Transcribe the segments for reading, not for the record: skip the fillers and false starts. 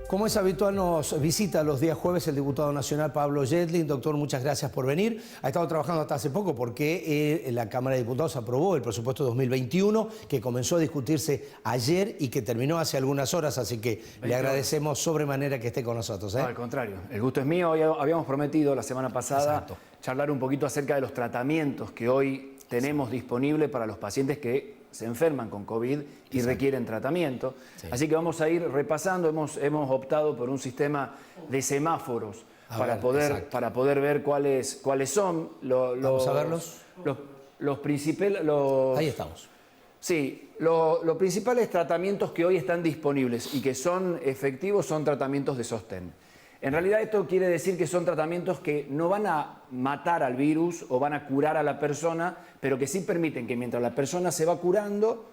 Como es habitual, nos visita los días jueves el diputado nacional Pablo Yedlin. Doctor, muchas gracias por venir. Ha estado trabajando hasta hace poco porque la Cámara de Diputados aprobó el presupuesto 2021, que comenzó a discutirse ayer y que terminó hace algunas horas, así que le agradecemos sobremanera que esté con nosotros. No, al contrario, el gusto es mío. Hoy habíamos prometido la semana pasada charlar un poquito acerca de los tratamientos que hoy tenemos disponibles para los pacientes que se enferman con COVID y requieren tratamiento. Así que vamos a ir repasando. Hemos optado por un sistema de semáforos para poder ver cuáles son vamos a verlos. los principales... Ahí estamos. Sí, los principales tratamientos que hoy están disponibles y que son efectivos son tratamientos de sostén. En realidad esto quiere decir que son tratamientos que no van a matar al virus o van a curar a la persona, pero que sí permiten que mientras la persona se va curando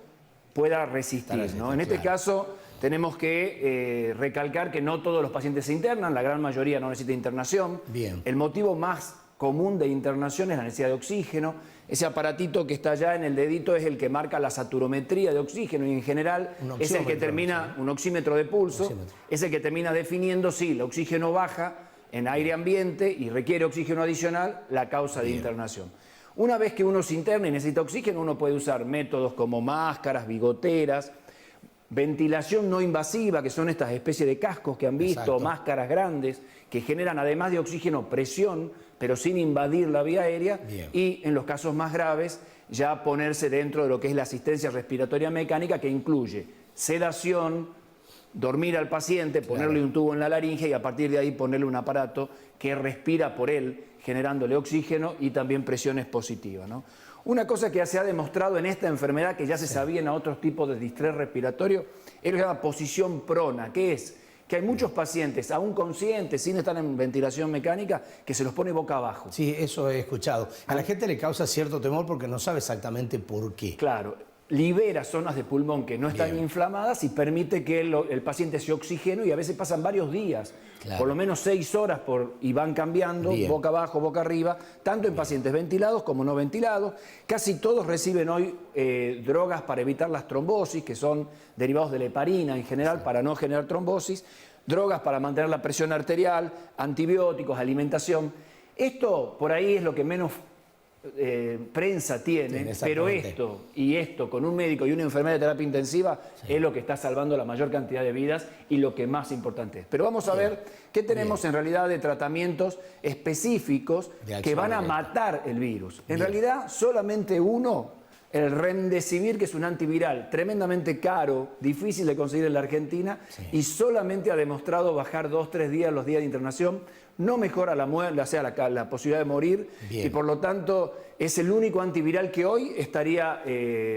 pueda resistir, ¿no? En este caso tenemos que recalcar que no todos los pacientes se internan, la gran mayoría no necesita internación. Bien. El motivo más común de internación es la necesidad de oxígeno. Ese aparatito que está allá en el dedito es el que marca la saturometría de oxígeno y en general es el que termina, un oxímetro de pulso, es el que termina definiendo si el oxígeno baja en aire ambiente y requiere oxígeno adicional, la causa de internación. Una vez que uno se interna y necesita oxígeno, uno puede usar métodos como máscaras, bigoteras, ventilación no invasiva, que son estas especies de cascos que han visto, máscaras grandes, que generan además de oxígeno presión, pero sin invadir la vía aérea, y en los casos más graves ya ponerse dentro de lo que es la asistencia respiratoria mecánica, que incluye sedación, dormir al paciente, ponerle un tubo en la laringe y a partir de ahí ponerle un aparato que respira por él, generándole oxígeno y también presiones positivas, ¿no? Una cosa que se ha demostrado en esta enfermedad, que ya se sabía en otros tipos de distrés respiratorio, es lo que se llama posición prona, que es que hay muchos pacientes, aún conscientes, sin estar en ventilación mecánica, que se los pone boca abajo. Sí, eso he escuchado. A la gente le causa cierto temor porque no sabe exactamente por qué. Claro, libera zonas de pulmón que no están inflamadas y permite que el paciente se oxigene, y a veces pasan varios días, por lo menos 6 horas, y van cambiando, boca abajo, boca arriba, tanto en pacientes ventilados como no ventilados. Casi todos reciben hoy drogas para evitar las trombosis, que son derivados de la heparina en general, para no generar trombosis, drogas para mantener la presión arterial, antibióticos, alimentación. Esto por ahí es lo que menos prensa tiene, pero esto con un médico y una enfermera de terapia intensiva es lo que está salvando la mayor cantidad de vidas y lo que más importante es. Pero vamos a ver qué tenemos en realidad de tratamientos específicos que van a matar el virus. En realidad solamente uno, el Remdesivir, que es un antiviral tremendamente caro, difícil de conseguir en la Argentina, y solamente ha demostrado bajar 2-3 días los días de internación. No mejora la muerte, o sea, la posibilidad de morir, y por lo tanto es el único antiviral que hoy estaría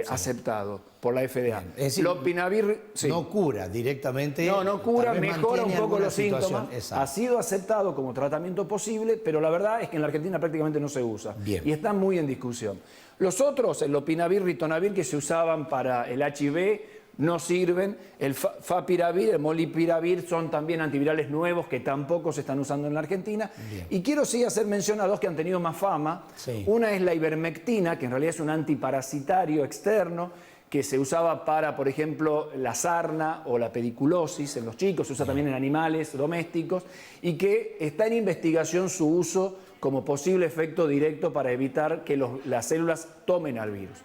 aceptado por la FDA. Es decir, Lopinavir no cura directamente. No cura, mejora un poco los síntomas. Ha sido aceptado como tratamiento posible, pero la verdad es que en la Argentina prácticamente no se usa. Y está muy en discusión. Los otros, el Lopinavir, Ritonavir, que se usaban para el HIV, no sirven. El Fapiravir, el Molnupiravir son también antivirales nuevos que tampoco se están usando en la Argentina. Y quiero hacer mención a dos que han tenido más fama. Una es la ivermectina, que en realidad es un antiparasitario externo, que se usaba para, por ejemplo, la sarna o la pediculosis en los chicos, se usa también en animales domésticos, y que está en investigación su uso como posible efecto directo para evitar que las células tomen al virus.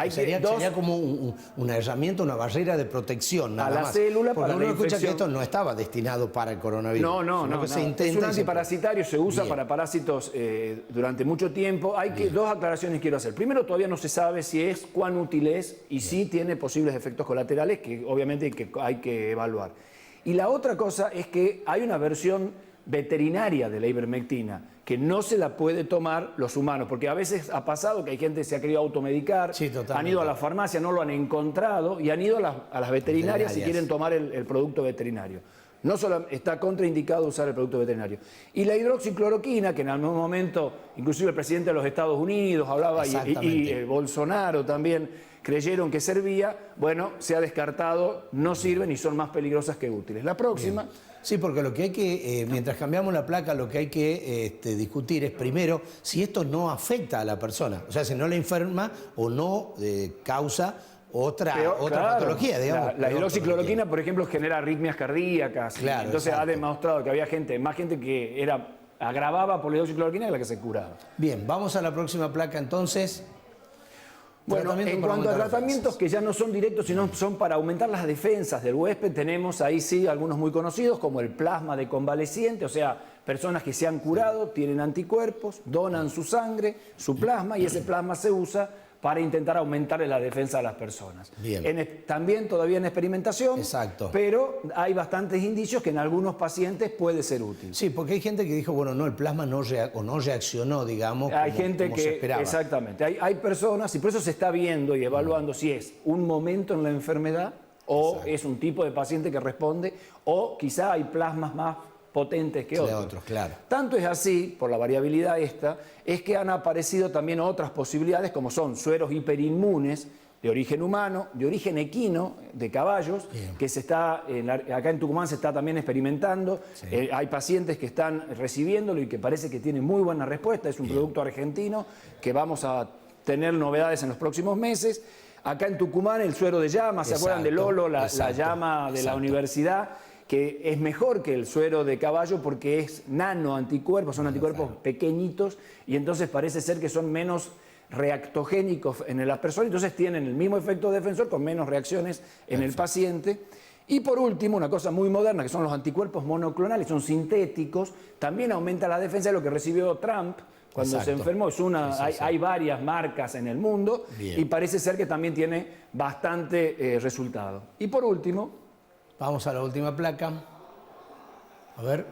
Sería como una herramienta, una barrera de protección, nada a la más. célula porque para uno la escucha infección. que esto no estaba destinado para el coronavirus. No. Es un antiparasitario, se usa para parásitos durante mucho tiempo. Dos aclaraciones quiero hacer. Primero, todavía no se sabe cuán útil es y si tiene posibles efectos colaterales que obviamente hay que evaluar. Y la otra cosa es que hay una versión veterinaria de la ivermectina que no se la puede tomar los humanos, porque a veces ha pasado que hay gente que se ha querido automedicar, han ido a la farmacia, no lo han encontrado y han ido a las veterinarias si quieren tomar el producto veterinario. No solo está contraindicado usar el producto veterinario. Y la hidroxicloroquina, que en algún momento, inclusive el presidente de los Estados Unidos hablaba y Bolsonaro también creyeron que servía, bueno, se ha descartado, no sirven y son más peligrosas que útiles. La próxima... Sí, porque lo que hay que, mientras cambiamos la placa, lo que hay que discutir es primero si esto no afecta a la persona, o sea, si no la enferma o no causa otra claro, patología, digamos. La hidroxicloroquina, por ejemplo, genera arritmias cardíacas. Claro, entonces exacto. ha demostrado que había más gente que agravaba por la hidroxicloroquina que la que se curaba. Bien, vamos a la próxima placa entonces. Bueno, en cuanto a tratamientos que ya no son directos, sino son para aumentar las defensas del huésped, tenemos ahí sí algunos muy conocidos, como el plasma de convaleciente, o sea, personas que se han curado, tienen anticuerpos, donan su sangre, su plasma, y ese plasma se usa para intentar aumentar la defensa de las personas. Bien. También todavía en experimentación, Exacto. pero hay bastantes indicios que en algunos pacientes puede ser útil. Sí, porque hay gente que dijo, bueno, no, el plasma no reaccionó, digamos, Hay como, gente como que, se esperaba. exactamente, hay personas, y por eso se está viendo y evaluando si es un momento en la enfermedad o Exacto. es un tipo de paciente que responde, o quizá hay plasmas más potentes que otros. Claro. Tanto es así, por la variabilidad esta, es que han aparecido también otras posibilidades, como son sueros hiperinmunes de origen humano, de origen equino, de caballos, Bien. que acá en Tucumán se está también experimentando. Sí. Hay pacientes que están recibiéndolo y que parece que tienen muy buena respuesta. Es un producto argentino que vamos a tener novedades en los próximos meses. Acá en Tucumán el suero de llama, ¿se acuerdan de Lolo, la llama de la universidad? Que es mejor que el suero de caballo porque es nano anticuerpos, son anticuerpos pequeñitos, y entonces parece ser que son menos reactogénicos en las personas, entonces tienen el mismo efecto defensor con menos reacciones en el paciente. Y por último, una cosa muy moderna, que son los anticuerpos monoclonales, son sintéticos, también aumenta la defensa de lo que recibió Trump cuando se enfermó. Hay varias marcas en el mundo. Bien. Y parece ser que también tiene bastante resultado. Y por último... Vamos a la última placa. A ver.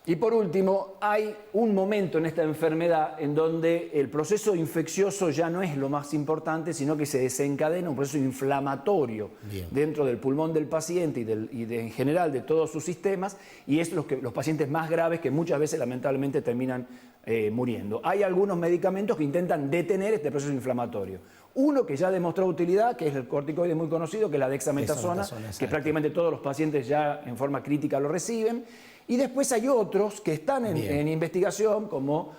Y por último, hay un momento en esta enfermedad en donde el proceso infeccioso ya no es lo más importante, sino que se desencadena un proceso inflamatorio dentro del pulmón del paciente en general de todos sus sistemas, y es los pacientes más graves que muchas veces lamentablemente terminan muriendo. Hay algunos medicamentos que intentan detener este proceso inflamatorio. Uno que ya demostró utilidad, que es el corticoide muy conocido, que es la dexametasona, que prácticamente todos los pacientes ya en forma crítica lo reciben. Y después hay otros que están en investigación, como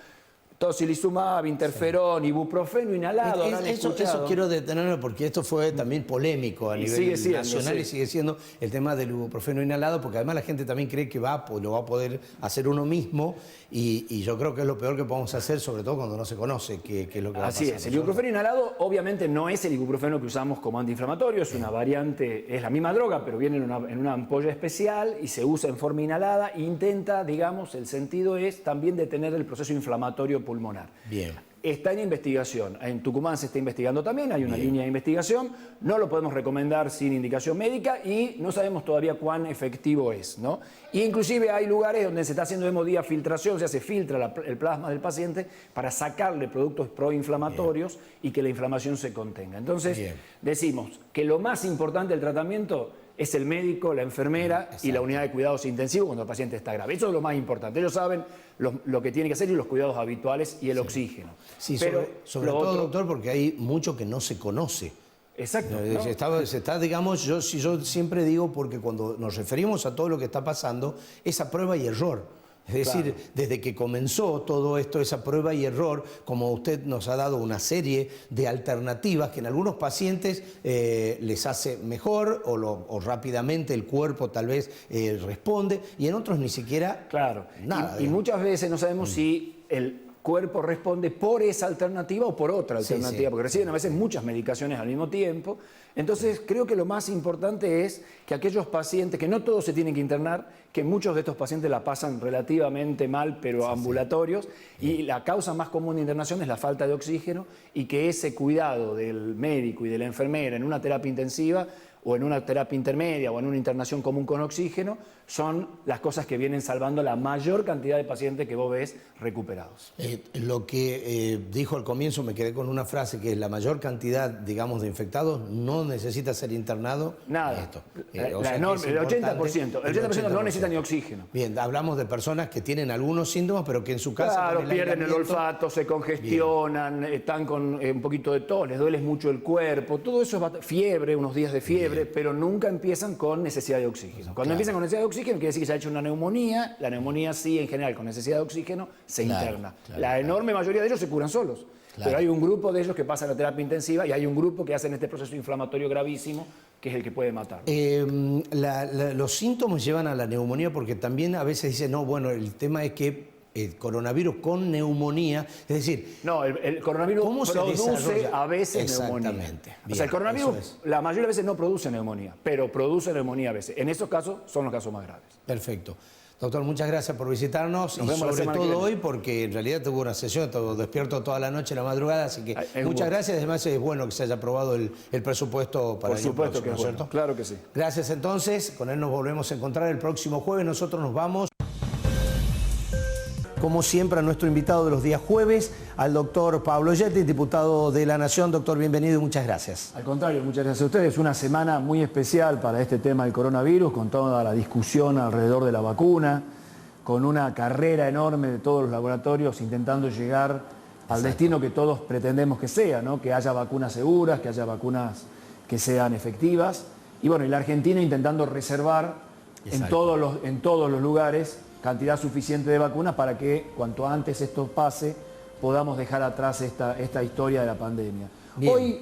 tocilizumab, interferón, ibuprofeno inhalado. Eso quiero detenerme porque esto fue también polémico a nivel nacional y sigue siendo el tema del ibuprofeno inhalado, porque además la gente también cree que lo va a poder hacer uno mismo, y yo creo que es lo peor que podemos hacer, sobre todo cuando no se conoce qué es lo que va a pasar. Así es, el ibuprofeno inhalado obviamente no es el ibuprofeno que usamos como antiinflamatorio, es una variante, es la misma droga, pero viene en una ampolla especial y se usa en forma inhalada e intenta, digamos, el sentido es también detener el proceso inflamatorio pulmonar. Bien. Está en investigación. En Tucumán se está investigando también, hay una línea de investigación. No lo podemos recomendar sin indicación médica y no sabemos todavía cuán efectivo es, ¿no? Y inclusive hay lugares donde se está haciendo hemodiafiltración, o sea, se filtra el plasma del paciente para sacarle productos proinflamatorios y que la inflamación se contenga. Entonces, decimos que lo más importante del tratamiento es el médico, la enfermera y la unidad de cuidados intensivos cuando el paciente está grave. Eso es lo más importante. Ellos saben lo que tienen que hacer y los cuidados habituales y el oxígeno. Sí, pero sobre todo, doctor, porque hay mucho que no se conoce. Exacto. Se está, digamos, yo siempre digo, porque cuando nos referimos a todo lo que está pasando, es a prueba y error. Es decir, desde que comenzó todo esto, esa prueba y error, como usted nos ha dado una serie de alternativas que en algunos pacientes les hace mejor o rápidamente el cuerpo tal vez responde, y en otros ni siquiera nada. Y muchas veces no sabemos si el cuerpo responde por esa alternativa o por otra alternativa, porque reciben a veces muchas medicaciones al mismo tiempo. Entonces creo que lo más importante es que aquellos pacientes, que no todos se tienen que internar, que muchos de estos pacientes la pasan relativamente mal, pero ambulatorios, y la causa más común de internación es la falta de oxígeno, y que ese cuidado del médico y de la enfermera en una terapia intensiva o en una terapia intermedia o en una internación común con oxígeno, son las cosas que vienen salvando la mayor cantidad de pacientes que vos ves recuperados. Lo que dijo al comienzo, me quedé con una frase, que es la mayor cantidad, digamos, de infectados no necesita ser internado. Nada. El 80%. El 80% no necesita ni oxígeno. Bien, hablamos de personas que tienen algunos síntomas, pero que en su casa... Claro, pierden el olfato, se congestionan, están con un poquito de tos, les duele mucho el cuerpo, todo eso, fiebre, unos días de fiebre. fiebre, pero nunca empiezan con necesidad de oxígeno. Cuando empiezan con necesidad de oxígeno, quiere decir que se ha hecho una neumonía. La neumonía sí, en general, con necesidad de oxígeno, se interna. La enorme mayoría de ellos se curan solos. Pero hay un grupo de ellos que pasa a la terapia intensiva y hay un grupo que hacen este proceso inflamatorio gravísimo, que es el que puede matar. Los síntomas llevan a la neumonía porque también a veces dicen, no, bueno, el tema es que el coronavirus con neumonía, es decir... No, el coronavirus produce a veces neumonía. Exactamente. O sea, el coronavirus la mayoría de veces no produce neumonía, pero produce neumonía a veces. En esos casos son los casos más graves. Perfecto. Doctor, muchas gracias por visitarnos y sobre todo hoy porque en realidad tuvo una sesión, estuvo despierto toda la noche, la madrugada, así que muchas gracias. Además es bueno que se haya aprobado el presupuesto para el año próximo. Por supuesto que es bueno, claro que sí. Gracias entonces, con él nos volvemos a encontrar el próximo jueves, nosotros nos vamos. Como siempre, a nuestro invitado de los días jueves, al doctor Pablo Jedlin, diputado de la Nación. Doctor, bienvenido y muchas gracias. Al contrario, muchas gracias a ustedes. Una semana muy especial para este tema del coronavirus, con toda la discusión alrededor de la vacuna, con una carrera enorme de todos los laboratorios intentando llegar al destino que todos pretendemos que sea, ¿no? Que haya vacunas seguras, que haya vacunas que sean efectivas. Y bueno, y la Argentina intentando reservar en todos los lugares cantidad suficiente de vacunas para que cuanto antes esto pase podamos dejar atrás esta historia de la pandemia.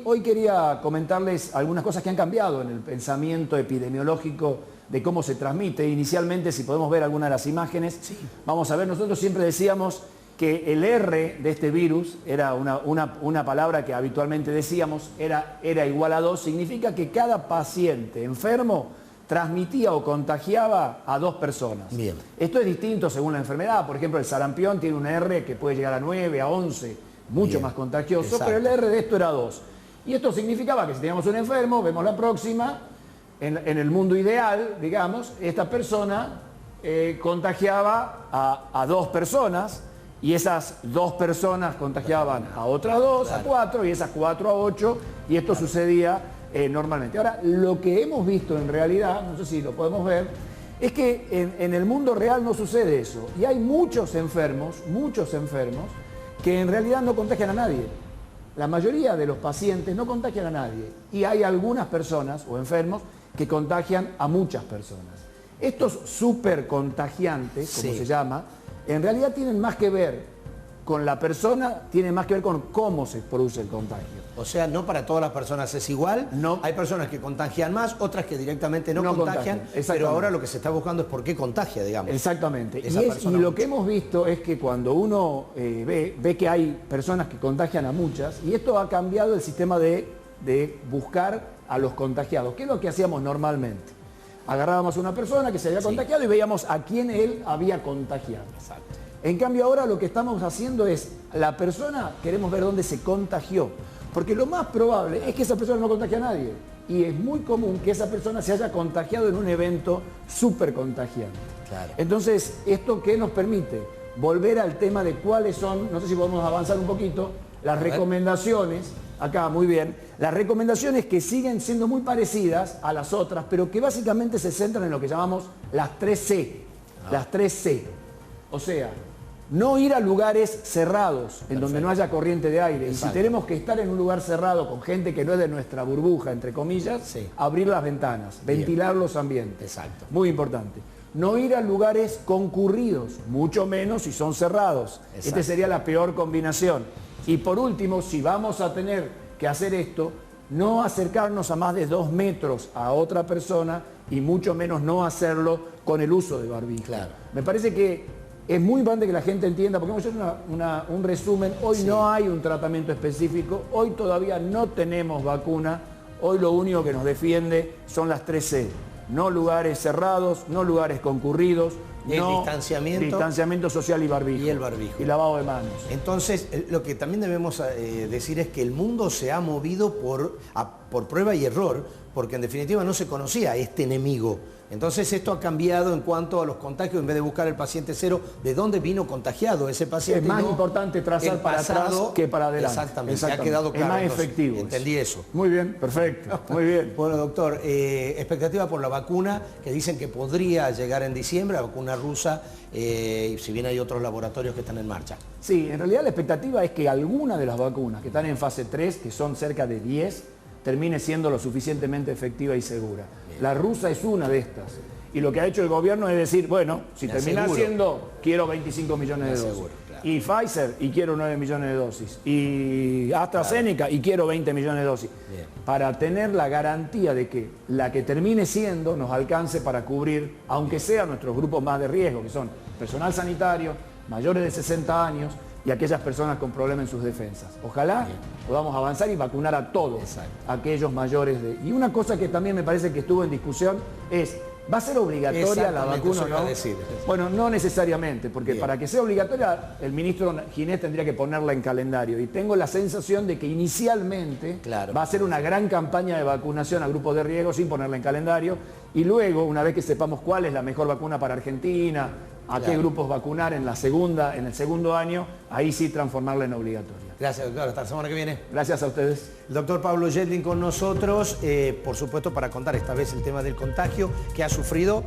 Hoy quería comentarles algunas cosas que han cambiado en el pensamiento epidemiológico de cómo se transmite. Inicialmente, si podemos ver algunas de las imágenes, vamos a ver, nosotros siempre decíamos que el R de este virus era una palabra que habitualmente decíamos, era igual a 2, significa que cada paciente enfermo transmitía o contagiaba a 2 personas. Bien. Esto es distinto según la enfermedad. Por ejemplo, el sarampión tiene un R que puede llegar a 9, a 11, mucho más contagioso, pero el R de esto era 2. Y esto significaba que si teníamos un enfermo, vemos la próxima, en el mundo ideal, digamos, esta persona contagiaba a 2 personas, y esas 2 personas contagiaban a otras 2, a 4, y esas 4 a 8, y esto sucedía normalmente. Ahora, lo que hemos visto en realidad, no sé si lo podemos ver, es que en el mundo real no sucede eso. Y hay muchos enfermos, que en realidad no contagian a nadie. La mayoría de los pacientes no contagian a nadie. Y hay algunas personas o enfermos que contagian a muchas personas. Estos supercontagiantes, como se llama, en realidad tienen más que ver con la persona, tienen más que ver con cómo se produce el contagio. O sea, no para todas las personas es igual. No. Hay personas que contagian más, otras que directamente no contagian, pero ahora lo que se está buscando es por qué contagia, digamos. Exactamente. Y lo que hemos visto es que cuando uno ve que hay personas que contagian a muchas, y esto ha cambiado el sistema de buscar a los contagiados, que es lo que hacíamos normalmente. Agarrábamos a una persona que se había contagiado y veíamos a quién él había contagiado. Exacto. En cambio ahora lo que estamos haciendo es, la persona, queremos ver dónde se contagió, porque lo más probable es que esa persona no contagie a nadie, y es muy común que esa persona se haya contagiado en un evento súper contagiante. Claro. Entonces, ¿esto qué nos permite? Volver al tema de cuáles son, no sé si podemos avanzar un poquito, las recomendaciones, acá muy bien, las recomendaciones que siguen siendo muy parecidas a las otras, pero que básicamente se centran en lo que llamamos las 3C, las 3C, o sea, no ir a lugares cerrados, en donde no haya corriente de aire. Exacto. Y si tenemos que estar en un lugar cerrado con gente que no es de nuestra burbuja, entre comillas, abrir las ventanas, ventilar los ambientes. Exacto. Muy importante. No ir a lugares concurridos, mucho menos si son cerrados. Exacto. Esta sería la peor combinación. Y por último, si vamos a tener que hacer esto, no acercarnos a más de 2 metros a otra persona y mucho menos no hacerlo con el uso de barbijo. Claro. Me parece que es muy importante que la gente entienda, porque vamos a hacer un resumen. Hoy no hay un tratamiento específico, hoy todavía no tenemos vacuna, hoy lo único que nos defiende son las 3C. No lugares cerrados, no lugares concurridos, no distanciamiento social y barbijo. Y el barbijo. Y lavado de manos. Entonces, lo que también debemos decir es que el mundo se ha movido por prueba y error, porque en definitiva no se conocía este enemigo. Entonces esto ha cambiado en cuanto a los contagios, en vez de buscar el paciente cero, de dónde vino contagiado ese paciente. Es más importante trazar para atrás que para adelante. Exactamente, ha quedado claro. Es más entonces, efectivo. Entendí eso. Muy bien, perfecto, muy bien. Bueno, doctor, expectativa por la vacuna, que dicen que podría llegar en diciembre, la vacuna rusa, si bien hay otros laboratorios que están en marcha. Sí, en realidad la expectativa es que alguna de las vacunas que están en fase 3, que son cerca de 10, termine siendo lo suficientemente efectiva y segura. La rusa es una de estas. Y lo que ha hecho el gobierno es decir, bueno, si termina siendo, quiero 25 millones de dosis. Claro. Y Pfizer, y quiero 9 millones de dosis. Y AstraZeneca, y quiero 20 millones de dosis. Bien. Para tener la garantía de que la que termine siendo nos alcance para cubrir, aunque sea nuestros grupos más de riesgo, que son personal sanitario, mayores de 60 años, y aquellas personas con problemas en sus defensas. Ojalá podamos avanzar y vacunar a todos aquellos mayores de... Y una cosa que también me parece que estuvo en discusión es, ¿va a ser obligatoria la vacuna o no? Bueno, no necesariamente, porque para que sea obligatoria el ministro Ginés tendría que ponerla en calendario. Y tengo la sensación de que inicialmente va a ser una gran campaña de vacunación a grupos de riesgo sin ponerla en calendario. Y luego, una vez que sepamos cuál es la mejor vacuna para Argentina, a qué grupos vacunar en el segundo año, ahí sí transformarla en obligatoria. Gracias, doctor. Hasta la semana que viene. Gracias a ustedes. El doctor Pablo Jedlin con nosotros, por supuesto para contar esta vez el tema del contagio, que ha sufrido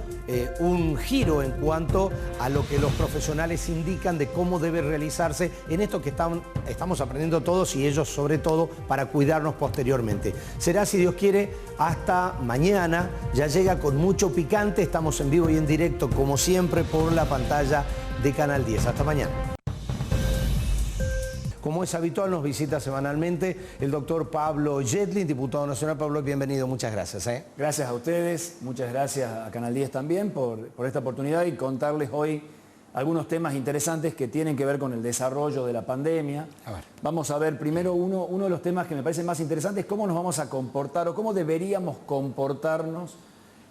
un giro en cuanto a lo que los profesionales indican de cómo debe realizarse en esto que estamos aprendiendo todos y ellos sobre todo para cuidarnos posteriormente. Será, si Dios quiere, hasta mañana. Ya llega con mucho picante. Estamos en vivo y en directo, como siempre, por la pantalla de Canal 10. Hasta mañana. Como es habitual, nos visita semanalmente el doctor Pablo Jedlin, diputado nacional. Pablo, bienvenido, muchas gracias. Gracias a ustedes, muchas gracias a Canal 10 también por esta oportunidad y contarles hoy algunos temas interesantes que tienen que ver con el desarrollo de la pandemia. Vamos a ver primero uno de los temas que me parece más interesantes, cómo nos vamos a comportar o cómo deberíamos comportarnos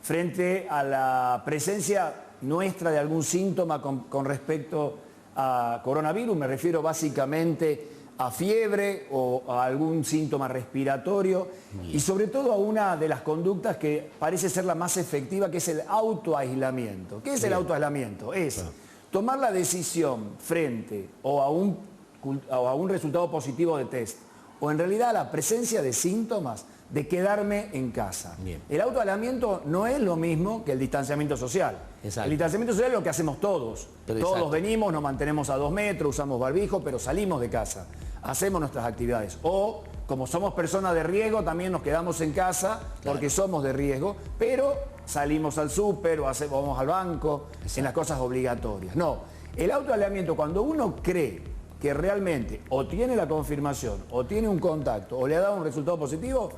frente a la presencia nuestra de algún síntoma con respecto a coronavirus. Me refiero básicamente a fiebre o a algún síntoma respiratorio y sobre todo a una de las conductas que parece ser la más efectiva, que es el autoaislamiento. ¿Qué es el autoaislamiento? Es tomar la decisión frente o a un resultado positivo de test o en realidad a la presencia de síntomas de quedarme en casa. El autoaislamiento no es lo mismo que el distanciamiento social. El distanciamiento social es lo que hacemos todos. Todos venimos, nos mantenemos a 2 metros, usamos barbijo, pero salimos de casa, hacemos nuestras actividades. O, como somos personas de riesgo, también nos quedamos en casa porque somos de riesgo, pero salimos al súper o vamos al banco, en las cosas obligatorias. No, el autoaislamiento, cuando uno cree que realmente o tiene la confirmación, o tiene un contacto, o le ha dado un resultado positivo,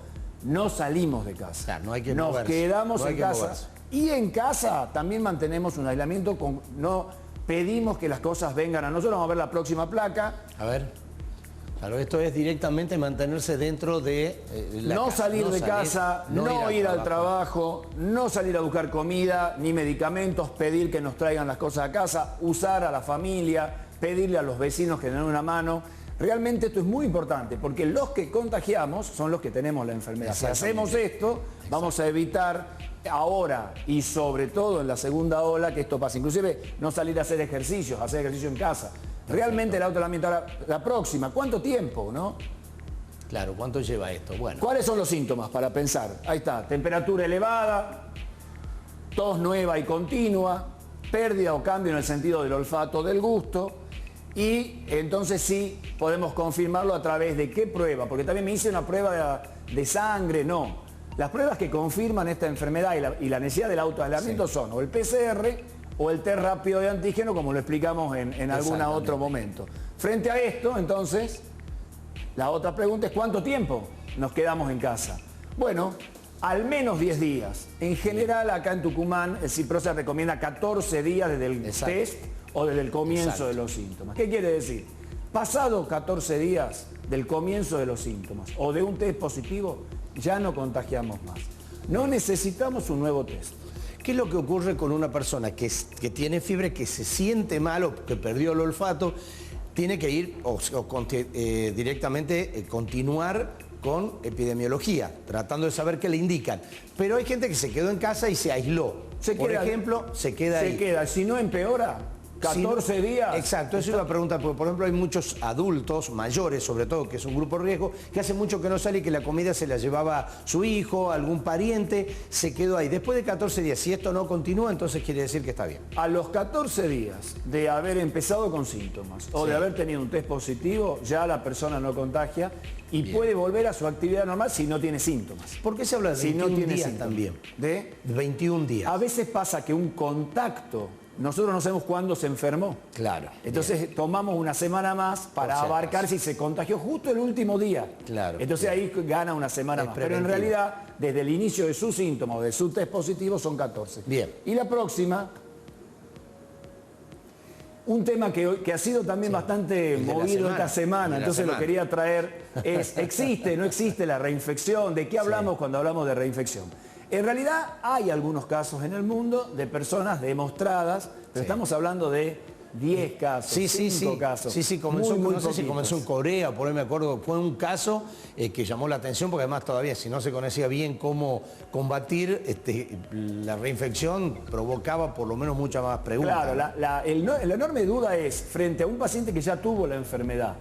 no salimos de casa. No hay que Nos moverse. quedamos en casa. Y en casa también mantenemos un aislamiento, no pedimos que las cosas vengan a nosotros. Vamos a ver la próxima placa. A ver. Claro, esto es directamente mantenerse dentro de no casa. Salir de casa, no ir al trabajo, no salir a buscar comida ni medicamentos, pedir que nos traigan las cosas a casa, usar a la familia, pedirle a los vecinos que den una mano. Realmente esto es muy importante porque los que contagiamos son los que tenemos la enfermedad. Si hacemos esto, vamos a evitar ahora y sobre todo en la segunda ola que esto pase. Inclusive no salir a hacer ejercicio en casa. Realmente el autoaislamiento. Ahora, la próxima, ¿cuánto tiempo, no? Claro, ¿cuánto lleva esto? Bueno. ¿Cuáles son los síntomas para pensar? Ahí está, temperatura elevada, tos nueva y continua, pérdida o cambio en el sentido del olfato, del gusto. Y entonces sí podemos confirmarlo a través de qué prueba, porque también me hice una prueba de sangre, no. Las pruebas que confirman esta enfermedad y la necesidad del autoaislamiento son o el PCR o el test rápido de antígeno, como lo explicamos en algún otro momento. Frente a esto, entonces, la otra pregunta es ¿cuánto tiempo nos quedamos en casa? Bueno, al menos 10 días. En general, acá en Tucumán, el CIPROSA recomienda 14 días desde el test o desde el comienzo de los síntomas. ¿Qué quiere decir? Pasado 14 días del comienzo de los síntomas o de un test positivo, ya no contagiamos más. No necesitamos un nuevo test. ¿Qué es lo que ocurre con una persona que tiene fiebre, que se siente mal o que perdió el olfato? Tiene que ir directamente continuar con epidemiología, tratando de saber qué le indican. Pero hay gente que se quedó en casa y se aisló. Por ejemplo, se queda ahí. Si no empeora, 14 días. Exacto, eso es una pregunta, porque por ejemplo hay muchos adultos, mayores sobre todo, que es un grupo de riesgo, que hace mucho que no sale y que la comida se la llevaba su hijo, algún pariente, se quedó ahí. Después de 14 días, si esto no continúa, entonces quiere decir que está bien. A los 14 días de haber empezado con síntomas o de haber tenido un test positivo, ya la persona no contagia y puede volver a su actividad normal si no tiene síntomas. ¿Por qué se habla de 21 días también? ¿De? 21 días. A veces pasa que un contacto, nosotros no sabemos cuándo se enfermó. Claro. Entonces tomamos una semana más para abarcar si se contagió justo el último día. Claro. Entonces ahí gana una semana más. Pero en realidad, desde el inicio de su síntoma o de su test positivo son 14. Bien. Y la próxima, un tema que ha sido también bastante movido esta semana, entonces lo quería traer, es, ¿existe, no existe la reinfección? ¿De qué hablamos cuando hablamos de reinfección? En realidad hay algunos casos en el mundo de personas demostradas, pero estamos hablando de 10 casos, 5 casos. Sí, comenzó, no sé si comenzó en Corea, por ahí me acuerdo, fue un caso que llamó la atención, porque además todavía si no se conocía bien cómo combatir, la reinfección provocaba por lo menos muchas más preguntas. Claro, la enorme duda es, frente a un paciente que ya tuvo la enfermedad,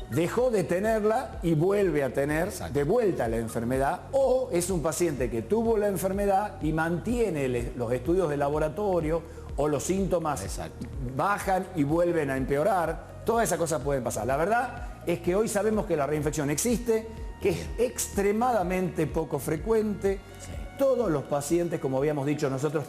dejó de tenerla y vuelve a tener de vuelta la enfermedad, o es un paciente que tuvo la enfermedad y mantiene los estudios de laboratorio o los síntomas bajan y vuelven a empeorar. Todas esas cosas pueden pasar. La verdad es que hoy sabemos que la reinfección existe, que es extremadamente poco frecuente. Todos los pacientes, como habíamos dicho nosotros,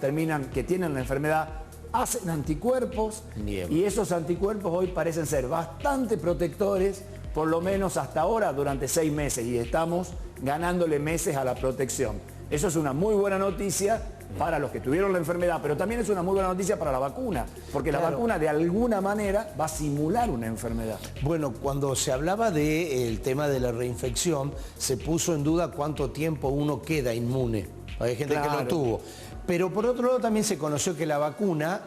que tienen la enfermedad, hacen anticuerpos. Bien. Y esos anticuerpos hoy parecen ser bastante protectores, por lo menos hasta ahora, durante 6 meses, y estamos ganándole meses a la protección. Eso es una muy buena noticia para los que tuvieron la enfermedad, pero también es una muy buena noticia para la vacuna, porque la vacuna de alguna manera va a simular una enfermedad. Bueno, cuando se hablaba del tema de la reinfección, se puso en duda cuánto tiempo uno queda inmune. Hay gente que lo tuvo. Pero por otro lado también se conoció que la vacuna,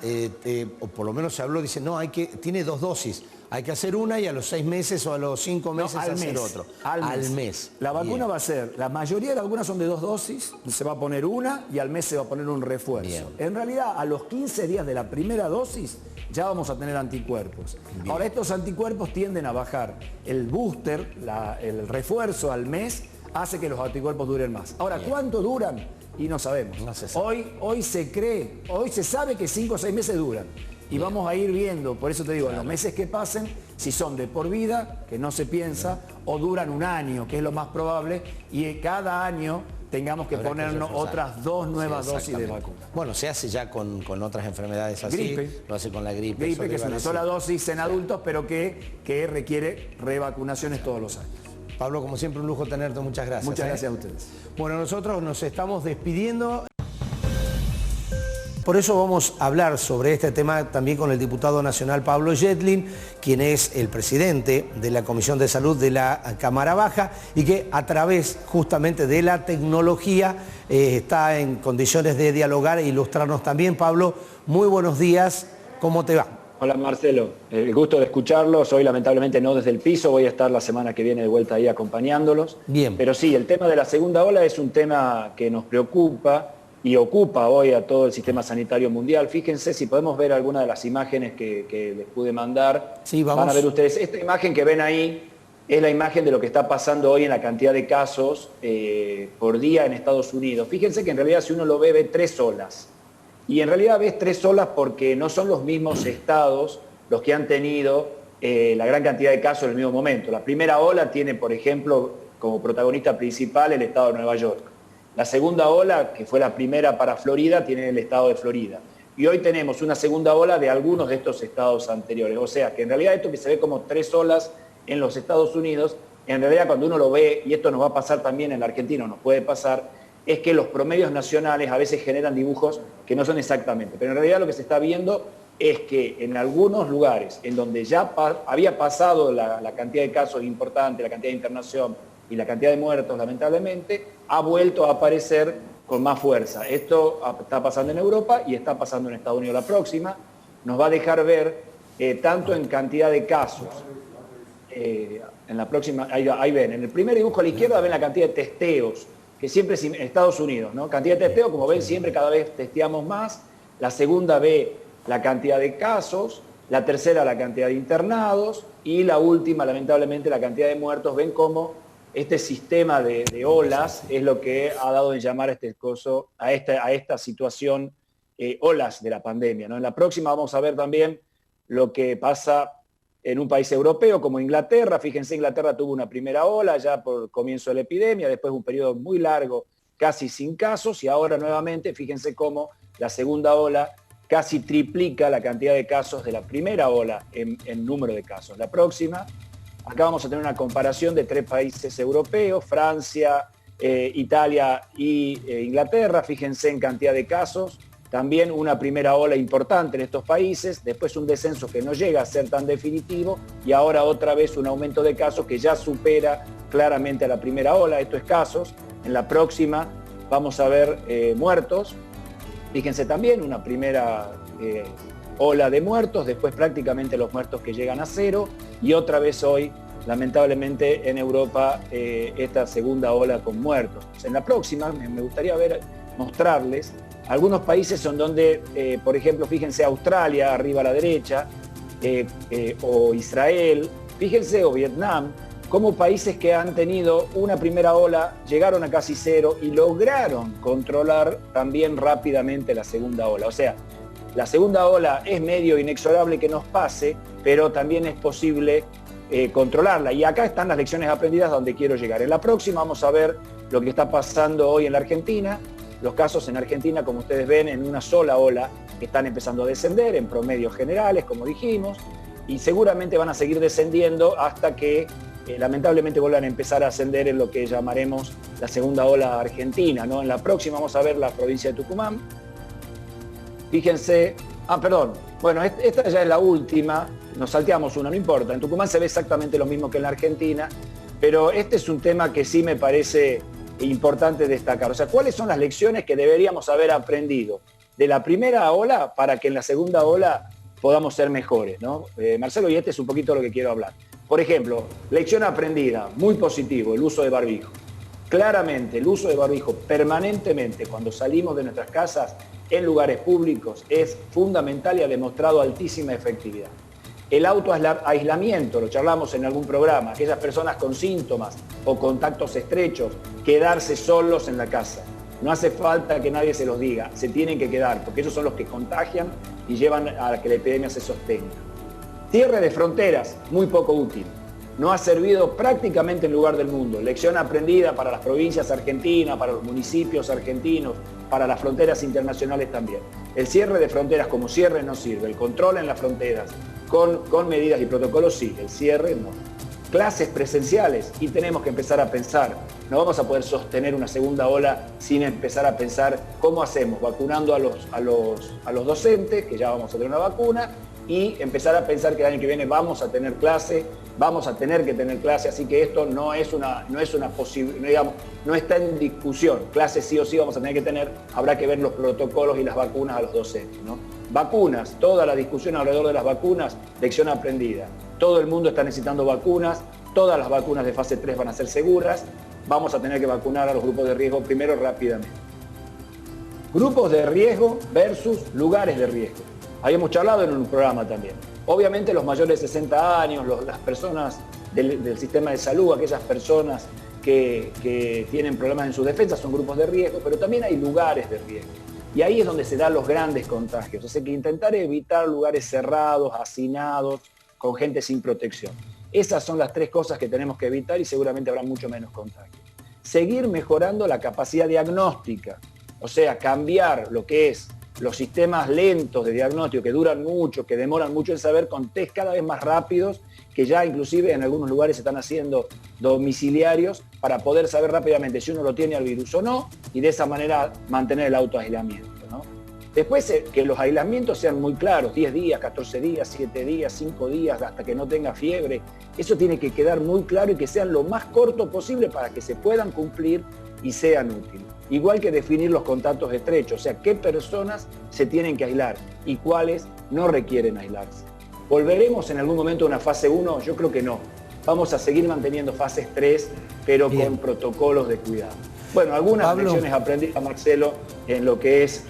o por lo menos se habló, dice, no, tiene 2 dosis. Hay que hacer una y a los 6 meses o a los 5 meses hacer otro. Al mes. La vacuna va a ser, la mayoría de las vacunas son de 2 dosis, se va a poner una y al mes se va a poner un refuerzo. Bien. En realidad, a los 15 días de la primera dosis ya vamos a tener anticuerpos. Bien. Ahora, estos anticuerpos tienden a bajar. El booster, el refuerzo al mes, hace que los anticuerpos duren más. Ahora, ¿cuánto duran? Y no sabemos. No se sabe. Hoy se sabe que 5 o 6 meses duran. Y vamos a ir viendo, por eso te digo, en los meses que pasen, si son de por vida, que no se piensa, o duran un año, que es lo más probable, y cada año tengamos que ponernos otras 2 nuevas dosis de vacuna. Bueno, se hace ya con otras enfermedades así. Gripe. Lo hace con la gripe. Gripe, que es una sola dosis en adultos, pero que requiere revacunaciones todos los años. Pablo, como siempre, un lujo tenerte. Muchas gracias. Muchas gracias a ustedes. Bueno, nosotros nos estamos despidiendo. Por eso vamos a hablar sobre este tema también con el diputado nacional Pablo Yedlin, quien es el presidente de la Comisión de Salud de la Cámara Baja y que a través justamente de la tecnología está en condiciones de dialogar e ilustrarnos también. Pablo, muy buenos días. ¿Cómo te va? Hola Marcelo, el gusto de escucharlos. Hoy lamentablemente no desde el piso, voy a estar la semana que viene de vuelta ahí acompañándolos. Bien. Pero sí, el tema de la segunda ola es un tema que nos preocupa y ocupa hoy a todo el sistema sanitario mundial. Fíjense si podemos ver alguna de las imágenes que les pude mandar. Sí, vamos. Van a ver ustedes, esta imagen que ven ahí es la imagen de lo que está pasando hoy en la cantidad de casos por día en Estados Unidos. Fíjense que en realidad si uno lo ve 3 olas. Y en realidad ves 3 olas porque no son los mismos estados los que han tenido la gran cantidad de casos en el mismo momento. La primera ola tiene, por ejemplo, como protagonista principal el estado de Nueva York. La segunda ola, que fue la primera para Florida, tiene el estado de Florida. Y hoy tenemos una segunda ola de algunos de estos estados anteriores. O sea, que en realidad esto que se ve como 3 olas en los Estados Unidos, en realidad cuando uno lo ve, y esto nos va a pasar también en la Argentina, nos puede pasar, es que los promedios nacionales a veces generan dibujos que no son exactamente. Pero en realidad lo que se está viendo es que en algunos lugares en donde ya había pasado la cantidad de casos importante, la cantidad de internación y la cantidad de muertos, lamentablemente, ha vuelto a aparecer con más fuerza. Esto está pasando en Europa y está pasando en Estados Unidos. La próxima nos va a dejar ver tanto en cantidad de casos. En la próxima, ahí ven, en el primer dibujo a la izquierda ven la cantidad de testeos, que siempre es Estados Unidos, ¿no? Cantidad de testeos, como ven, siempre cada vez testeamos más. La segunda ve la cantidad de casos, la tercera la cantidad de internados y la última, lamentablemente, la cantidad de muertos. Ven cómo este sistema de olas es lo que ha dado en llamar a esta situación olas de la pandemia, ¿no? En la próxima vamos a ver también lo que pasa en un país europeo como Inglaterra. Fíjense, Inglaterra tuvo una primera ola ya por comienzo de la epidemia, después un periodo muy largo, casi sin casos, y ahora nuevamente, fíjense cómo la segunda ola casi triplica la cantidad de casos de la primera ola en número de casos. La próxima, acá vamos a tener una comparación de 3 países europeos, Francia, Italia e Inglaterra. Fíjense en cantidad de casos. También una primera ola importante en estos países, después un descenso que no llega a ser tan definitivo y ahora otra vez un aumento de casos que ya supera claramente a la primera ola. Esto es casos. En la próxima vamos a ver muertos. Fíjense también una primera ola de muertos, después prácticamente los muertos que llegan a 0 y otra vez hoy, lamentablemente en Europa, esta segunda ola con muertos. En la próxima me gustaría mostrarles algunos países son donde, por ejemplo, fíjense Australia, arriba a la derecha, o Israel, fíjense, o Vietnam, como países que han tenido una primera ola, llegaron a casi 0 y lograron controlar también rápidamente la segunda ola. O sea, la segunda ola es medio inexorable que nos pase, pero también es posible controlarla. Y acá están las lecciones aprendidas donde quiero llegar. En la próxima vamos a ver lo que está pasando hoy en la Argentina. Los casos en Argentina, como ustedes ven, en una sola ola están empezando a descender en promedios generales, como dijimos, y seguramente van a seguir descendiendo hasta que lamentablemente vuelvan a empezar a ascender en lo que llamaremos la segunda ola argentina, ¿no? En la próxima vamos a ver la provincia de Tucumán. Fíjense, bueno, esta ya es la última, nos salteamos una, no importa. En Tucumán se ve exactamente lo mismo que en la Argentina, pero este es un tema que sí me parece importante destacar. O sea, ¿cuáles son las lecciones que deberíamos haber aprendido de la primera ola para que en la segunda ola podamos ser mejores, ¿no? Marcelo, y este es un poquito lo que quiero hablar. Por ejemplo, lección aprendida, muy positivo, el uso de barbijo. Claramente, el uso de barbijo permanentemente cuando salimos de nuestras casas en lugares públicos es fundamental y ha demostrado altísima efectividad. El autoaislamiento, lo charlamos en algún programa, aquellas personas con síntomas o contactos estrechos, quedarse solos en la casa. No hace falta que nadie se los diga, se tienen que quedar, porque ellos son los que contagian y llevan a que la epidemia se sostenga. Cierre de fronteras, muy poco útil. No ha servido prácticamente en lugar del mundo. Lección aprendida para las provincias argentinas, para los municipios argentinos, para las fronteras internacionales también. El cierre de fronteras como cierre no sirve, el control en las fronteras con medidas y protocolos sí, el cierre no. Clases presenciales y tenemos que empezar a pensar, no vamos a poder sostener una segunda ola sin empezar a pensar cómo hacemos, vacunando a los docentes, que ya vamos a tener una vacuna, y empezar a pensar que el año que viene vamos a tener clase, vamos a tener que tener clase, así que esto no es una posible, digamos, no está en discusión. Clases sí o sí vamos a tener que tener, habrá que ver los protocolos y las vacunas a los docentes, ¿no? Vacunas, toda la discusión alrededor de las vacunas, lección aprendida. Todo el mundo está necesitando vacunas, todas las vacunas de fase 3 van a ser seguras, vamos a tener que vacunar a los grupos de riesgo primero rápidamente. Grupos de riesgo versus lugares de riesgo. Habíamos charlado en un programa también. Obviamente los mayores de 60 años, las personas del sistema de salud, aquellas personas que tienen problemas en sus defensas son grupos de riesgo, pero también hay lugares de riesgo. Y ahí es donde se dan los grandes contagios. O sea que intentar evitar lugares cerrados, hacinados, con gente sin protección. Esas son las 3 cosas que tenemos que evitar y seguramente habrá mucho menos contagios. Seguir mejorando la capacidad diagnóstica, o sea, cambiar lo que es los sistemas lentos de diagnóstico que duran mucho, que demoran mucho en saber, con test cada vez más rápidos, que ya inclusive en algunos lugares se están haciendo domiciliarios para poder saber rápidamente si uno lo tiene al virus o no y de esa manera mantener el autoaislamiento, ¿no? Después que los aislamientos sean muy claros, 10 días, 14 días, 7 días, 5 días, hasta que no tenga fiebre. Eso tiene que quedar muy claro y que sean lo más corto posible para que se puedan cumplir y sean útiles. Igual que definir los contactos estrechos, o sea, qué personas se tienen que aislar y cuáles no requieren aislarse. ¿Volveremos en algún momento a una fase 1? Yo creo que no. Vamos a seguir manteniendo fases 3, pero con protocolos de cuidado. Bueno, algunas lecciones aprendidas, Marcelo, en lo que es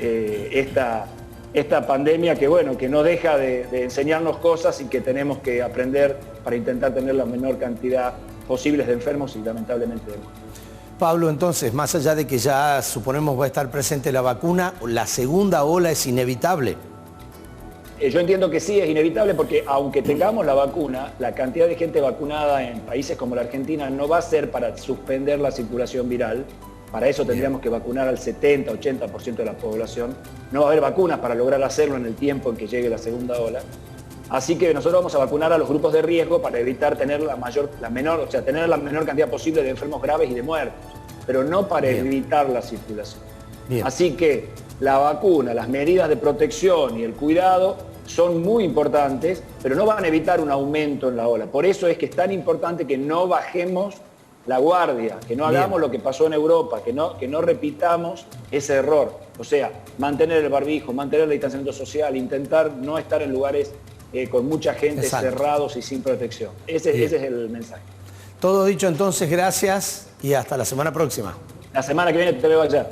esta pandemia que, bueno, que no deja de enseñarnos cosas y que tenemos que aprender para intentar tener la menor cantidad posible de enfermos y lamentablemente de muertos. Pablo, entonces, más allá de que ya suponemos va a estar presente la vacuna, ¿la segunda ola es inevitable? Yo entiendo que sí, es inevitable porque aunque tengamos la vacuna, la cantidad de gente vacunada en países como la Argentina no va a ser para suspender la circulación viral. Para eso tendríamos que vacunar al 70-80% de la población. No va a haber vacunas para lograr hacerlo en el tiempo en que llegue la segunda ola. Así que nosotros vamos a vacunar a los grupos de riesgo para evitar tener tener la menor cantidad posible de enfermos graves y de muertos, pero no para evitar la circulación. Bien. Así que la vacuna, las medidas de protección y el cuidado son muy importantes, pero no van a evitar un aumento en la ola. Por eso es que es tan importante que no bajemos la guardia, que no hagamos lo que pasó en Europa, que no repitamos ese error. O sea, mantener el barbijo, mantener el distanciamiento social, intentar no estar en lugares con mucha gente, cerrados y sin protección. Ese es el mensaje. Todo dicho entonces, gracias y hasta la semana próxima. La semana que viene te veo allá.